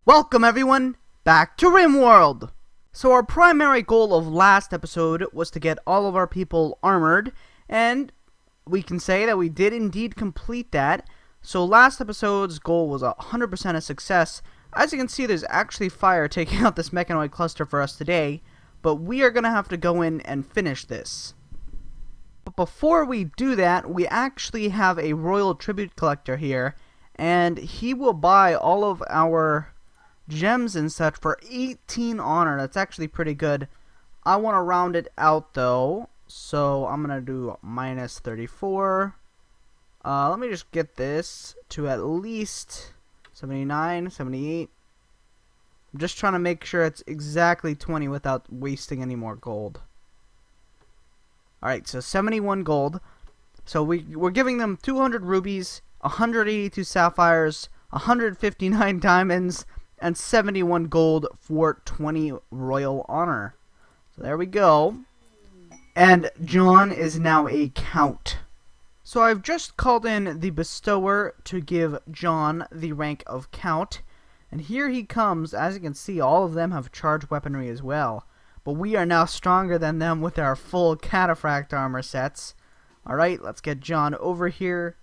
Welcome everyone back to Rimworld! So our primary goal of last episode was to get all of our people armored, and we can say that we did indeed complete that. So last episode's goal was 100% a success. As you can see, there's actually fire taking out this mechanoid cluster for us today, but we are going to have to go in and finish this. But before we do that, we actually have a royal tribute collector here, and he will buy all of our gems and such for 18 honor. That's actually pretty good. I want to round it out though, so I'm gonna do minus 34. Let me just get this to at least 79, 78. I'm just trying to make sure it's exactly 20 without wasting any more gold. Alright, so 71 gold. So we're giving them 200 rubies, 182 sapphires, 159 diamonds, and 71 gold for 20 royal honor. So there we go. And John is now a count. So I've just called in the bestower to give John the rank of count. And here he comes. As you can see, all of them have charged weaponry as well. But we are now stronger than them with our full cataphract armor sets. Alright, let's get John over here.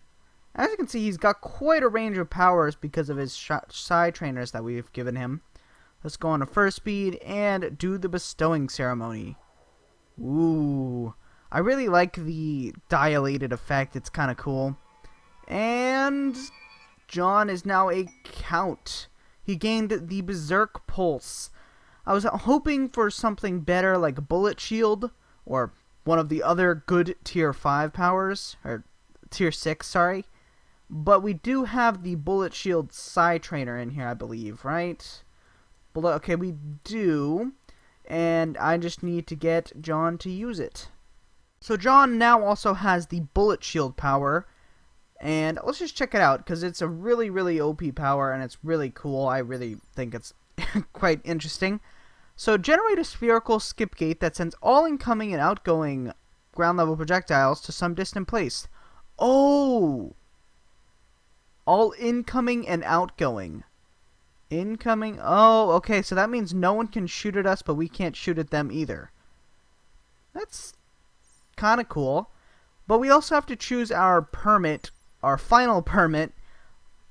As you can see, he's got quite a range of powers because of his side trainers that we've given him. Let's go on to first speed and do the bestowing ceremony. Ooh, I really like the dilated effect. It's kind of cool. And John is now a count. He gained the Berserk Pulse. I was hoping for something better like Bullet Shield or one of the other good tier 5 powers, or tier 6, sorry. But we do have the Bullet Shield side trainer in here, I believe, right? Okay, we do. And I just need to get John to use it. So John now also has the Bullet Shield power. And let's just check it out, because it's a really, really OP power, and it's really cool. I really think it's quite interesting. So generate a spherical skip gate that sends all incoming and outgoing ground level projectiles to some distant place. Oh! All incoming and outgoing. Incoming. Oh, okay. So that means no one can shoot at us, but we can't shoot at them either. That's kind of cool. But we also have to choose our permit, our final permit.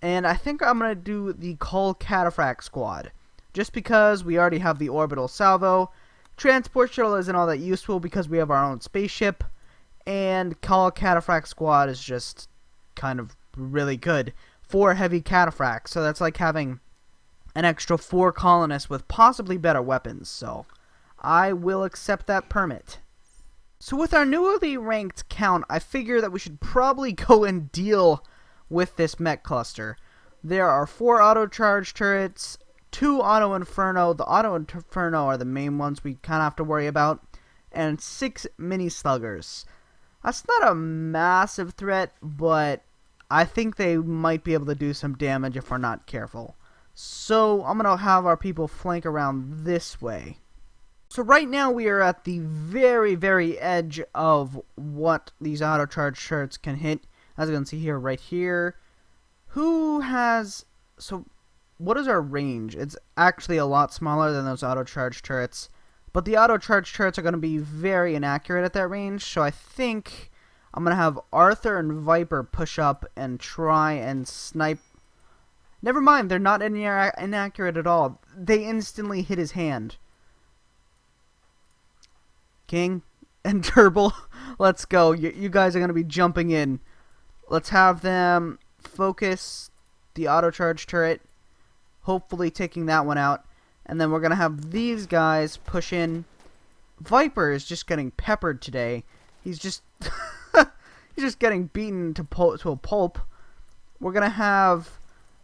And I think I'm going to do the Call Cataphract Squad. Just because we already have the Orbital Salvo. Transport Shuttle isn't all that useful because we have our own spaceship. And Call Cataphract Squad is just kind of really good for heavy cataphracts, so that's like having an extra 4 colonists with possibly better weapons, so I will accept that permit. So with our newly ranked count, I figure that we should probably go and deal with this mech cluster. There are 4 auto charge turrets, 2 auto inferno. The auto inferno are the main ones we kind of have to worry about, and 6 mini sluggers. That's not a massive threat, but I think they might be able to do some damage if we're not careful. So I'm going to have our people flank around this way. So right now we are at the very, very edge of what these auto charge turrets can hit. As you can see here, right here. Who has... So what is our range? It's actually a lot smaller than those auto charge turrets. But the auto charge turrets are going to be very inaccurate at that range. So I think I'm going to have Arthur and Viper push up and try and snipe. Never mind, they're not inaccurate at all. They instantly hit his hand. King and Turble, let's go. You guys are going to be jumping in. Let's have them focus the auto charge turret. Hopefully taking that one out. And then we're going to have these guys push in. Viper is just getting peppered today. He's just... he's just getting beaten to a pulp. We're going to have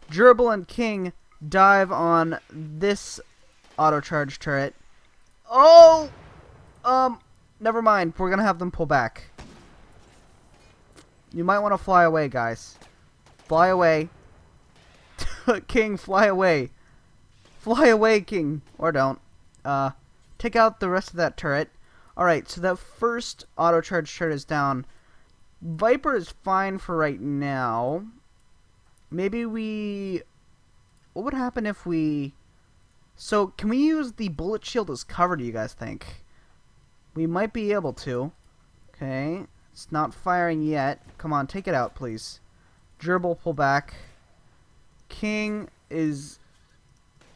Gerbil and King dive on this auto charge turret. Oh! Never mind. We're going to have them pull back. You might want to fly away, guys. Fly away. King, fly away. Fly away, King. Or don't. Take out the rest of that turret. Alright, so that first auto charge turret is down. Viper is fine for right now. Maybe we... What would happen if we So, can we use the bullet shield as cover, do you guys think? We might be able to. Okay. It's not firing yet. Come on, take it out, please. Gerbil, pull back. King is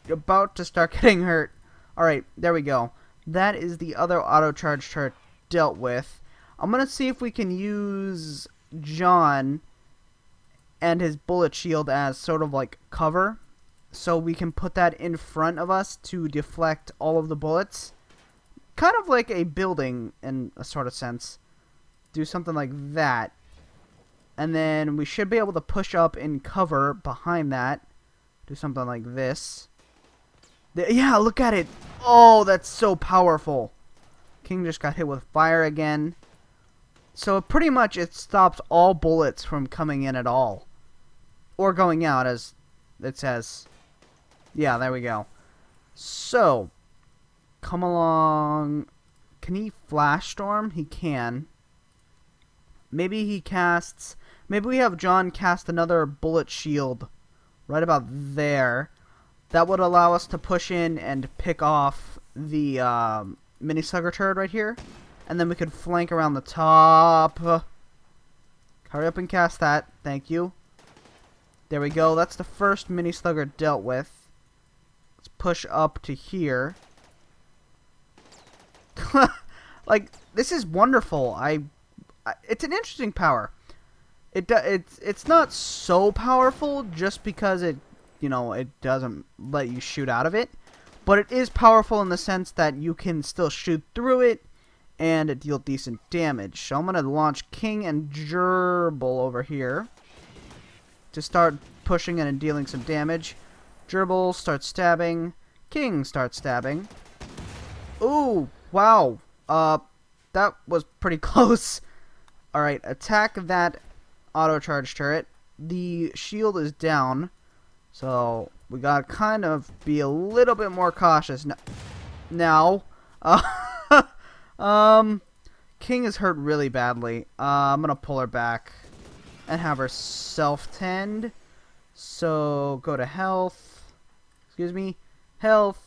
about to start getting hurt. Alright, there we go. That is the other auto charge turret dealt with. I'm going to see if we can use John and his bullet shield as sort of like cover. So we can put that in front of us to deflect all of the bullets. Kind of like a building in a sort of sense. Do something like that. And then we should be able to push up in cover behind that. Do something like this. Yeah, look at it. Oh, that's so powerful. King just got hit with fire again. So pretty much it stops all bullets from coming in at all. Or going out, as it says. Yeah, there we go. So, come along. Can he flash storm? He can. Maybe he casts... Maybe we have John cast another bullet shield right about there. That would allow us to push in and pick off the mini slugger turret right here. And then we could flank around the top. Hurry up and cast that. Thank you. There we go. That's the first mini slugger dealt with. Let's push up to here. Like, this is wonderful. It's an interesting power. It's not so powerful just because it doesn't let you shoot out of it, but it is powerful in the sense that you can still shoot through it and it deals decent damage. So I'm gonna launch King and Gerbil over here to start pushing in and dealing some damage. Gerbil starts stabbing. King starts stabbing. Ooh, wow. That was pretty close. Alright, attack that auto charge turret. The shield is down, so we gotta kind of be a little bit more cautious now. King is hurt really badly. I'm gonna pull her back and have her self-tend. So go to health. Excuse me, health.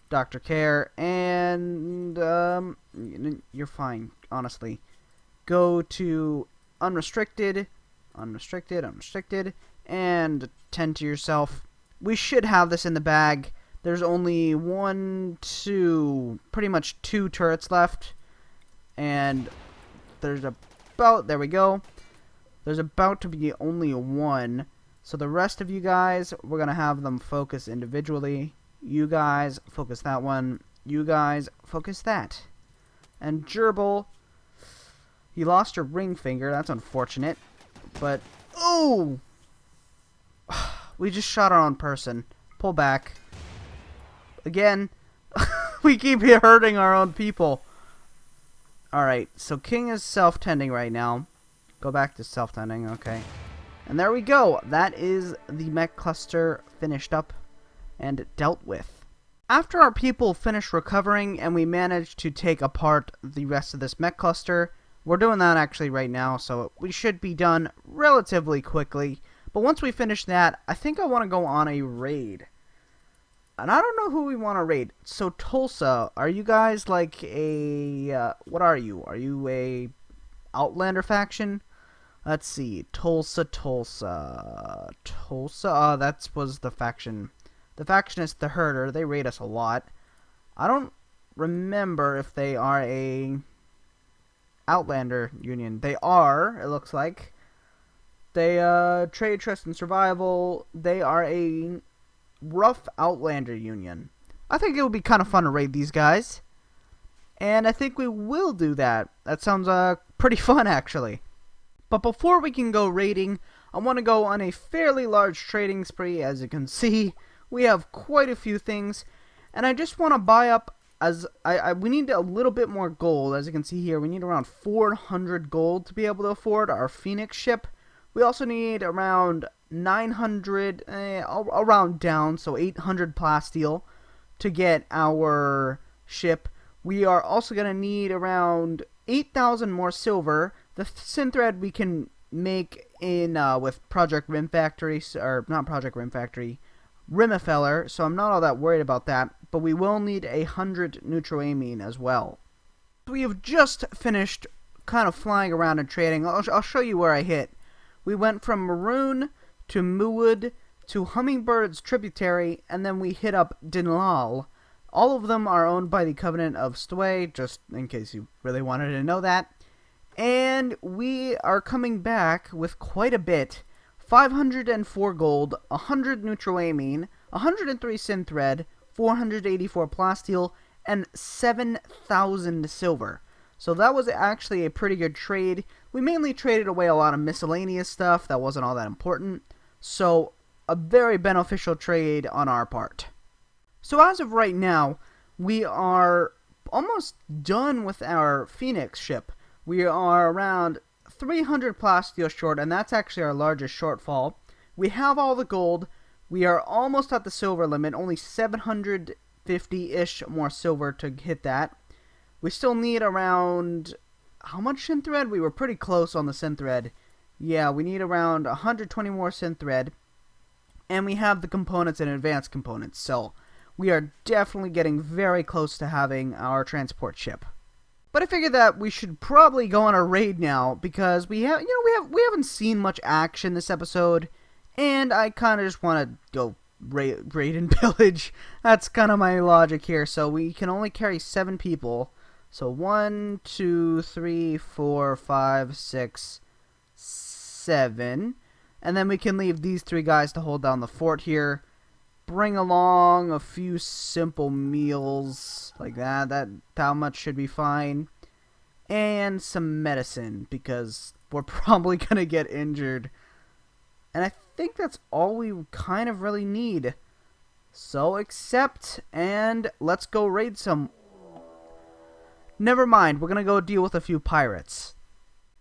Doctor care, and you're fine. Honestly, go to unrestricted, unrestricted, and tend to yourself. We should have this in the bag. There's only pretty much two turrets left. And there's there we go. There's about to be only one. So the rest of you guys, we're going to have them focus individually. You guys, focus that one. You guys, focus that. And Gerbil, you lost your ring finger. That's unfortunate. But, ooh! We just shot our own person. Pull back. Again, we keep hurting our own people. Alright, so King is self-tending right now. Go back to self-tending, okay. And there we go. That is the mech cluster finished up and dealt with. After our people finished recovering and we managed to take apart the rest of this mech cluster, we're doing that actually right now, so we should be done relatively quickly. But once we finish that, I think I want to go on a raid. And I don't know who we want to raid. So Tulsa, are you guys like a... what are you? Are you a Outlander faction? Let's see. Tulsa. That was the faction. The faction is the Herder. They raid us a lot. I don't remember if they are a Outlander union. They are, it looks like. They trade, trust, and survival. They are a rough Outlander union. I think it would be kind of fun to raid these guys. And I think we will do that. That sounds pretty fun, actually. But before we can go raiding, I want to go on a fairly large trading spree. As you can see, we have quite a few things. And I just want to buy up, we need a little bit more gold. As you can see here, we need around 400 gold to be able to afford our Phoenix ship. We also need around 900, I'll round down, so 800 plasteel to get our ship. We are also going to need around 8,000 more silver. The synthread we can make in with Project Rim Factory, or not Project Rim Factory, Rimworld, so I'm not all that worried about that, but we will need 100 neutroamine as well. We have just finished kind of flying around and trading. I'll show you where I hit. We went from Maroon to Muwood to Hummingbird's Tributary, and then we hit up Dinlal. All of them are owned by the Covenant of Stway, just in case you really wanted to know that. And we are coming back with quite a bit. 504 gold, 100 neutroamine, 103 synthread, 484 plasteel, and 7,000 silver. So that was actually a pretty good trade. We mainly traded away a lot of miscellaneous stuff that wasn't all that important. So a very beneficial trade on our part. So as of right now, we are almost done with our Phoenix ship. We are around 300 plasteel short, and that's actually our largest shortfall. We have all the gold. We are almost at the silver limit, only 750-ish more silver to hit that. We still need around, how much synthread? We were pretty close on the synthread. Yeah, we need around 120 more synthread. And we have the components and advanced components, so we are definitely getting very close to having our transport ship. But I figured that we should probably go on a raid now, because we haven't seen much action this episode, and I kind of just want to go raid and pillage. That's kind of my logic here. So we can only carry 7 people. So 1, 2, 3, 4, 5, 6, 7. And then we can leave these 3 guys to hold down the fort here. Bring along a few simple meals like that. That much should be fine. And some medicine, because we're probably going to get injured. And I think that's all we kind of really need. So accept, and let's go raid some. Never mind, we're going to go deal with a few pirates.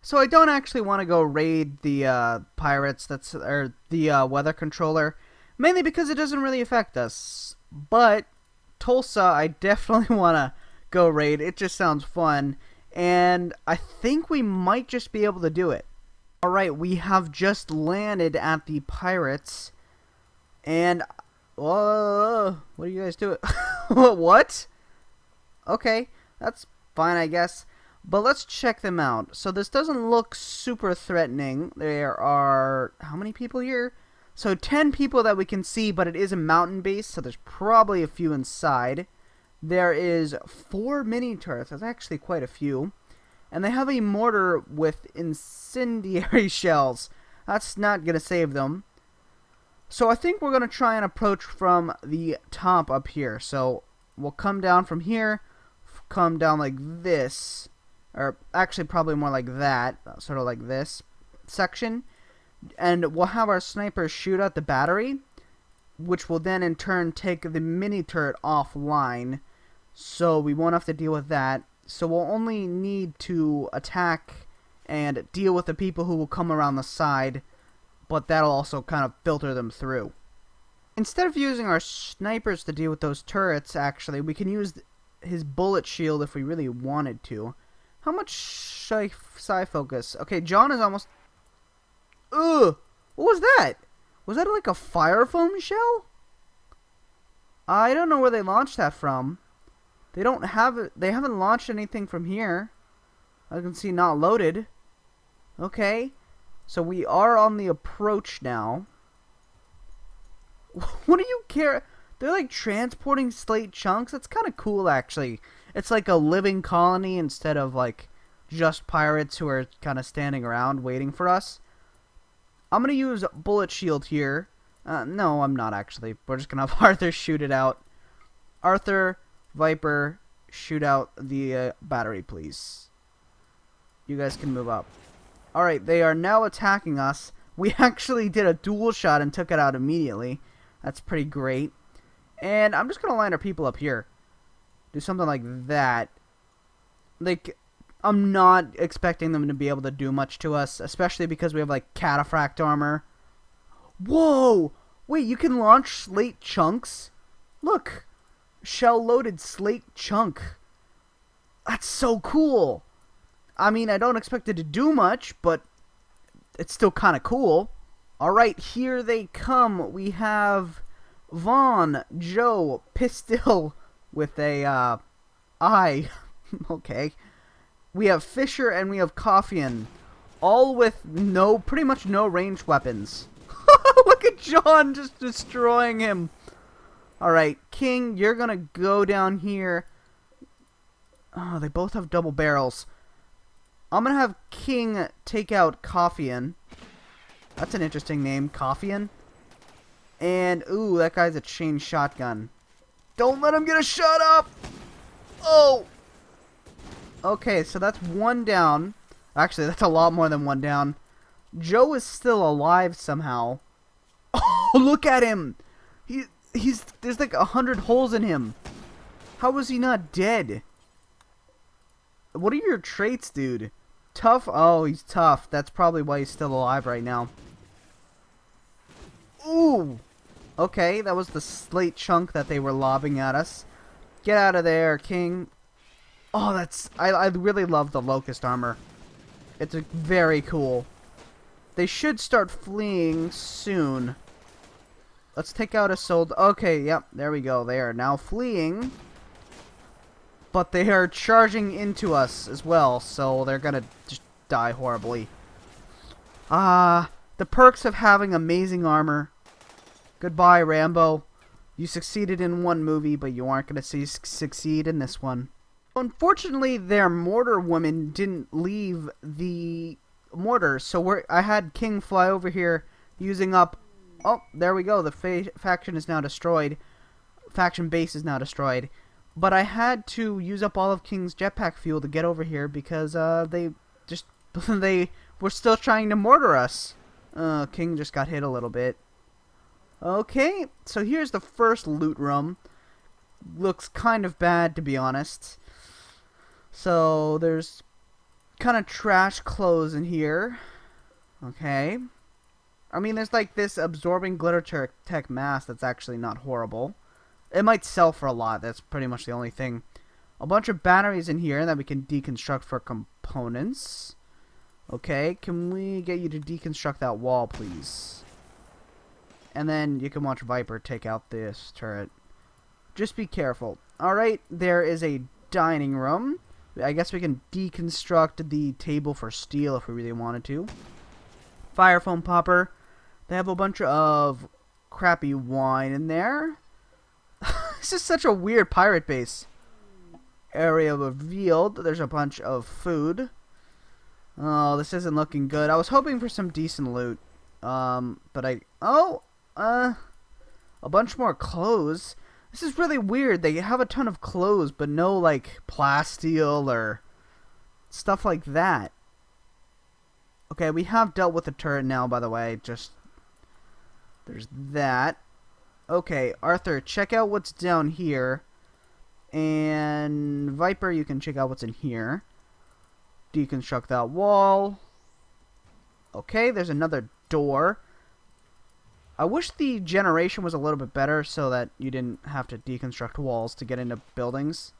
So I don't actually want to go raid the pirates, or the weather controller. Mainly because it doesn't really affect us. But Tulsa, I definitely want to go raid. It just sounds fun. And I think we might just be able to do it. Alright, we have just landed at the pirates. And, what are you guys doing? What? Okay, that's fine, I guess. But let's check them out. So this doesn't look super threatening. There are, how many people here? So 10 people that we can see, but it is a mountain base, so there's probably a few inside. There is 4 mini turrets. That's actually quite a few. And they have a mortar with incendiary shells. That's not going to save them. So I think we're going to try and approach from the top up here. So we'll come down from here, come down like this. Or actually probably more like that, sort of like this section. And we'll have our snipers shoot at the battery, which will then in turn take the mini turret offline. So we won't have to deal with that. So we'll only need to attack and deal with the people who will come around the side, but that'll also kind of filter them through. Instead of using our snipers to deal with those turrets, actually, we can use his bullet shield if we really wanted to. How much psi focus? Okay, John is almost... Ugh! What was that? Was that like a fire foam shell? I don't know where they launched that from. They don't have it. They haven't launched anything from here. I can see not loaded. Okay. So we are on the approach now. What do you care? They're like transporting slate chunks. That's kind of cool, actually. It's like a living colony instead of like just pirates who are kind of standing around waiting for us. I'm going to use bullet shield here. No, I'm not actually. We're just going to have Arthur shoot it out. Arthur, Viper, shoot out the battery, please. You guys can move up. Alright, they are now attacking us. We actually did a dual shot and took it out immediately. That's pretty great. And I'm just going to line our people up here. Do something like that. Like, I'm not expecting them to be able to do much to us, especially because we have, like, cataphract armor. Whoa! Wait, you can launch slate chunks? Look! Shell-loaded slate chunk. That's so cool! I mean, I don't expect it to do much, but it's still kind of cool. Alright, here they come. We have Vaughn, Joe, Pistol with a eye. Okay. We have Fisher and we have Coffeean, all with pretty much no ranged weapons. Look at John just destroying him. Alright, King, you're gonna go down here. Oh, they both have double barrels. I'm gonna have King take out Coffeean. That's an interesting name, Coffeean. And, ooh, that guy's a chain shotgun. Don't let him get a shot up! Oh! Okay, so that's one down. Actually, that's a lot more than one down. Joe is still alive somehow. Oh, look at him! There's like 100 holes in him. How is he not dead? What are your traits, dude? Tough? Oh, he's tough. That's probably why he's still alive right now. Ooh! Okay, that was the slate chunk that they were lobbing at us. Get out of there, King. Oh, I really love the Locust armor. It's very cool. They should start fleeing soon. Let's take out a soldier. Okay, yep, there we go. They are now fleeing. But they are charging into us as well, so they're gonna just die horribly. The perks of having amazing armor. Goodbye, Rambo. You succeeded in one movie, but you aren't gonna succeed in this one. Unfortunately, their mortar woman didn't leave the mortar, so I had King fly over here using up... Oh, there we go. The faction is now destroyed. Faction base is now destroyed. But I had to use up all of King's jetpack fuel to get over here because they were still trying to mortar us. King just got hit a little bit. Okay, so here's the first loot room. Looks kind of bad, to be honest. So there's kind of trash clothes in here. Okay. I mean, there's like this absorbing glitter tech mask that's actually not horrible. It might sell for a lot. That's pretty much the only thing. A bunch of batteries in here that we can deconstruct for components. Okay, can we get you to deconstruct that wall, please? And then you can watch Viper take out this turret. Just be careful. Alright, there is a dining room. I guess we can deconstruct the table for steel if we really wanted to. Fire foam popper. They have a bunch of crappy wine in there. This is such a weird pirate base. Area revealed. There's a bunch of food. Oh, this isn't looking good. I was hoping for some decent loot. But a bunch more clothes. This is really weird. They have a ton of clothes, but no, like, plasteel or stuff like that. Okay, we have dealt with the turret now, by the way. Just, there's that. Okay, Arthur, check out what's down here. And Viper, you can check out what's in here. Deconstruct that wall. Okay, there's another door. I wish the generation was a little bit better so that you didn't have to deconstruct walls to get into buildings.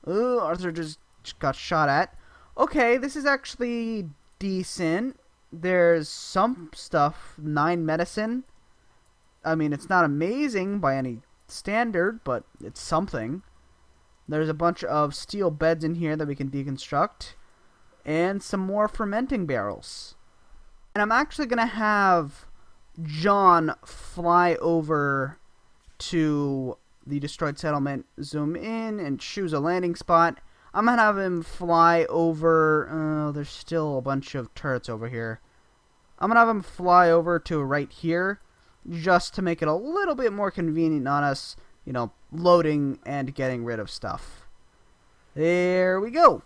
Ooh, Arthur just got shot at. Okay, this is actually decent. There's some stuff. 9 medicine. I mean, it's not amazing by any standard, but it's something. There's a bunch of steel beds in here that we can deconstruct. And some more fermenting barrels. And I'm actually going to have John fly over to the destroyed settlement, zoom in, and choose a landing spot. I'm going to have him fly over... there's still a bunch of turrets over here. I'm going to have him fly over to right here, just to make it a little bit more convenient on us, you know, loading and getting rid of stuff. There we go.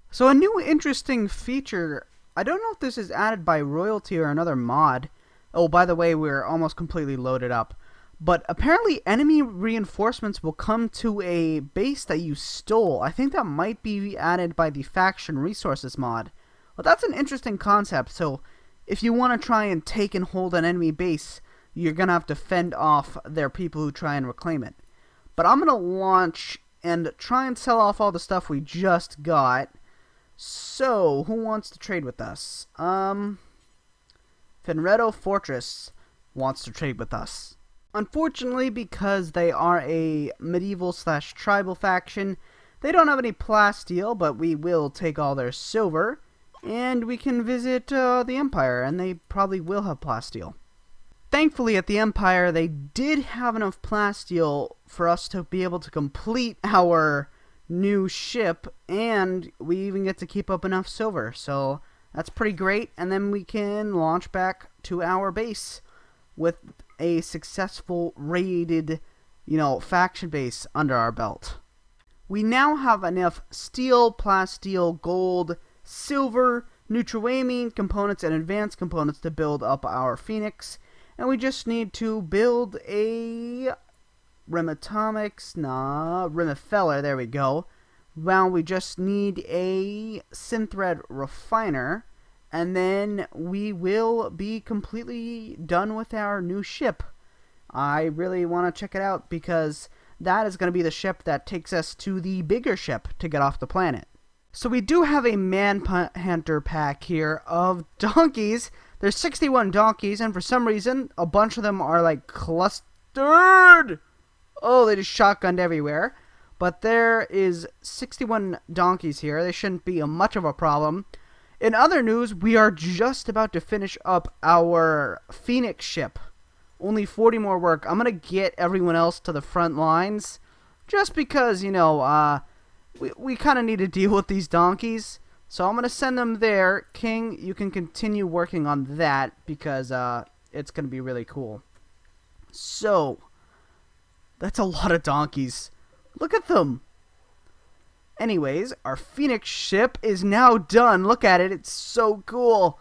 So a new interesting feature, I don't know if this is added by royalty or another mod. Oh, by the way, we're almost completely loaded up. But apparently enemy reinforcements will come to a base that you stole. I think that might be added by the faction resources mod. Well, that's an interesting concept. So if you want to try and take and hold an enemy base, you're going to have to fend off their people who try and reclaim it. But I'm going to launch and try and sell off all the stuff we just got. So, who wants to trade with us? Finretto Fortress wants to trade with us. Unfortunately, because they are a medieval/tribal faction, they don't have any plasteel, but we will take all their silver, and we can visit the Empire, and they probably will have plasteel. Thankfully, at the Empire, they did have enough plasteel for us to be able to complete our new ship, and we even get to keep up enough silver, so that's pretty great. And then we can launch back to our base with a successful raided, faction base under our belt. We now have enough steel, plasteel, gold, silver, neutral-aiming components, and advanced components to build up our Phoenix. And we just need to build a Rimifeller, there we go. Well, we just need a synthread refiner, and then we will be completely done with our new ship. I really want to check it out because that is going to be the ship that takes us to the bigger ship to get off the planet. So we do have a Manhunter pack here of donkeys. There's 61 donkeys, and for some reason, a bunch of them are like clustered. Oh, they just shotgunned everywhere. But there is 61 donkeys here. They shouldn't be much of a problem. In other news, we are just about to finish up our Phoenix ship. Only 40 more work. I'm going to get everyone else to the front lines. Just because, we kind of need to deal with these donkeys. So I'm going to send them there. King, you can continue working on that because it's going to be really cool. So, that's a lot of donkeys. Look at them. Anyways, our Phoenix ship is now done. Look at it. It's so cool.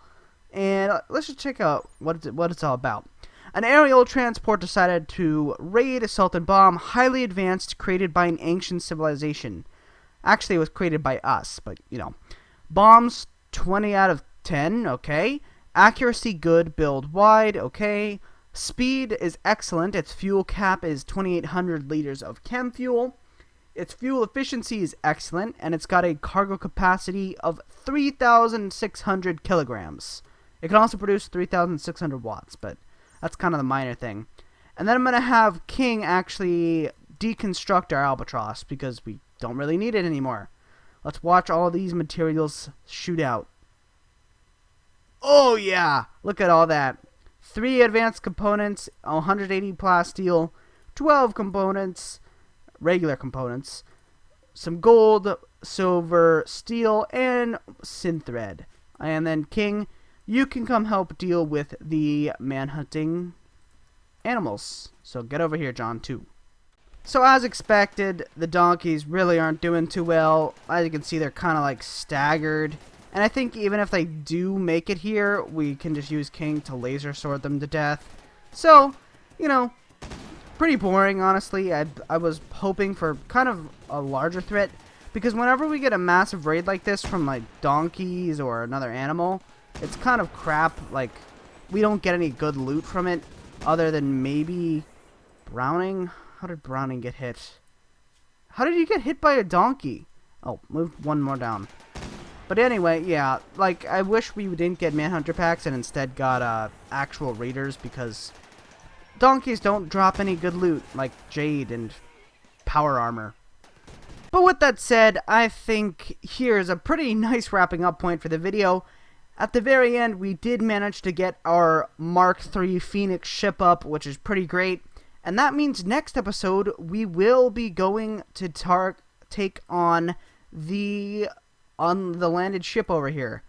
And let's just check out what it's all about. An aerial transport decided to raid, assault, and bomb highly advanced, created by an ancient civilization. Actually, it was created by us, but, Bombs, 20 out of 10, okay. Accuracy, good. Build wide, okay. Speed is excellent. Its fuel cap is 2,800 liters of chem fuel. Its fuel efficiency is excellent, and it's got a cargo capacity of 3,600 kilograms. It can also produce 3,600 watts, but that's kind of the minor thing. And then I'm going to have King actually deconstruct our Albatross, because we don't really need it anymore. Let's watch all these materials shoot out. Oh yeah! Look at all that. 3 advanced components, 180 plasteel, 12 components, regular components, some gold, silver, steel, and synthread. And then King, you can come help deal with the man-hunting animals. So get over here, John, too. So as expected, the donkeys really aren't doing too well. As you can see, they're kind of like staggered. And I think even if they do make it here, we can just use King to laser sword them to death. So, pretty boring, honestly. I was hoping for kind of a larger threat, because whenever we get a massive raid like this from like donkeys or another animal, it's kind of crap. Like, we don't get any good loot from it other than maybe Browning. How did Browning get hit? How did you get hit by a donkey? Oh, move one more down. But anyway, yeah, like, I wish we didn't get Manhunter packs and instead got actual raiders, because donkeys don't drop any good loot, like Jade and Power Armor. But with that said, I think here's a pretty nice wrapping up point for the video. At the very end, we did manage to get our Mark III Phoenix ship up, which is pretty great. And that means next episode, we will be going to take on the landed ship over here,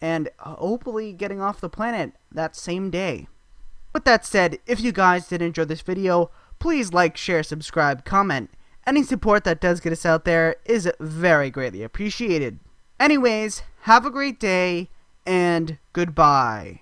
and hopefully getting off the planet that same day. With that said, if you guys did enjoy this video, please like, share, subscribe, comment. Any support that does get us out there is very greatly appreciated. Anyways, have a great day, and goodbye.